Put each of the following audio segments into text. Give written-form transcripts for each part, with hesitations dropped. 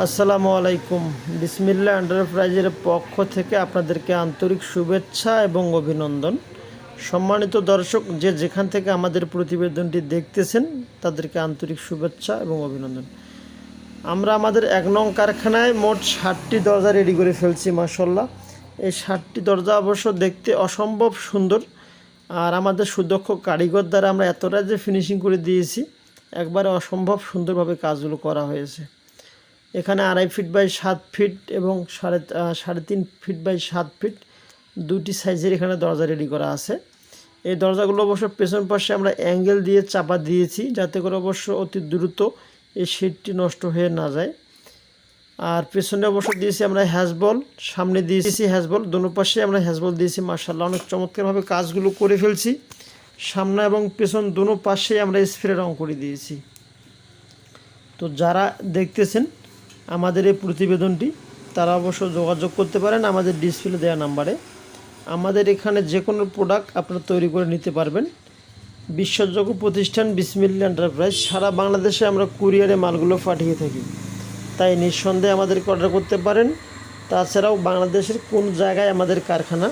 আসসালামু আলাইকুম। বিসমিল্লাহ এন্টারপ্রাইজের পক্ষ থেকে আপনাদেরকে আন্তরিক শুভেচ্ছা এবং অভিনন্দন। সম্মানিত দর্শক, যে যেখান থেকে আমাদের প্রতিবেদনটি দেখতেছেন তাদেরকে আন্তরিক শুভেচ্ছা এবং অভিনন্দন। আমরা আমাদের ১ নং কারখানায় মোট ৬০টি দরজা রেডি করে ফেলছি মাশাআল্লাহ। এই ৬০টি দরজা অবশ্য দেখতে অসম্ভব সুন্দর, আর আমাদের সুদক্ষ কারিগর দ্বারা আমরা এতটা যে ফিনিশিং করে দিয়েছি, একবারে অসম্ভব সুন্দরভাবে কাজগুলো করা হয়েছে। এখানে ২.৫ ফিট বাই ৭ ফিট এবং ৩.৫ ফিট বাই ৭ ফিট দুটি সাইজের এখানে দরজা রেডি করা আছে। এই দরজাগুলো অবশ্য পেছন পাশে আমরা অ্যাঙ্গেল দিয়ে চাপা দিয়েছি, যাতে করে অবশ্য অতি দ্রুত এই শীটটি নষ্ট হয়ে না যায়। আর পেছনে অবশ্য দিয়েছি আমরা হ্যাজবল, সামনে দিয়েছি হ্যাজবল, দোনো পাশে আমরা হ্যাজবল দিয়েছি। মাশাআল্লাহ, অনেক চমৎকারভাবে কাজগুলো করে ফেলছি। সামনে এবং পেছন দোনো পাশেই আমরা স্প্রে রং করে দিয়েছি। তো যারা দেখতেছেন আমাদের এই প্রতিবেদনটি, তারা অবশ্য যোগাযোগ করতে পারেন আমাদের ডিসপ্লে দেওয়া নাম্বারে। আমাদের এখানে যে কোনো প্রোডাক্ট আপনারা তৈরি করে নিতে পারবেন। বিশ্বাসযোগ্য প্রতিষ্ঠান বিসমিল্লাহ এন্টারপ্রাইজ। সারা বাংলাদেশে আমরা কুরিয়ারে মালগুলো পাঠিয়ে থাকি, তাই নিঃসন্দেহে আমাদেরকে অর্ডার করতে পারেন। তাছাড়াও বাংলাদেশের কোন জায়গায় আমাদের কারখানা,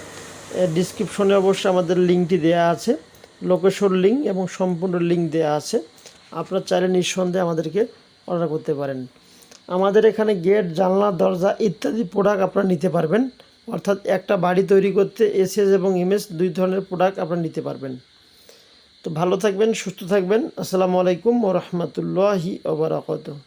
ডিসক্রিপশনে অবশ্যই আমাদের লিঙ্কটি দেওয়া আছে, লোকেশন লিঙ্ক এবং সম্পূর্ণ লিঙ্ক দেওয়া আছে। আপনারা চাইলে নিঃসন্দেহে আমাদেরকে অর্ডার করতে পারেন। আমাদের এখানে গেট, জানলা, দরজা ইত্যাদি প্রোডাক্ট আপনারা নিতে পারবেন। অর্থাৎ একটা বাড়ি তৈরি করতে এসএস এবং এমএস দুই ধরনের প্রোডাক্ট আপনারা নিতে পারবেন। তো ভালো থাকবেন, সুস্থ থাকবেন। আসসালামু আলাইকুম ওয়া রাহমাতুল্লাহি ওয়া বারাকাতুহু।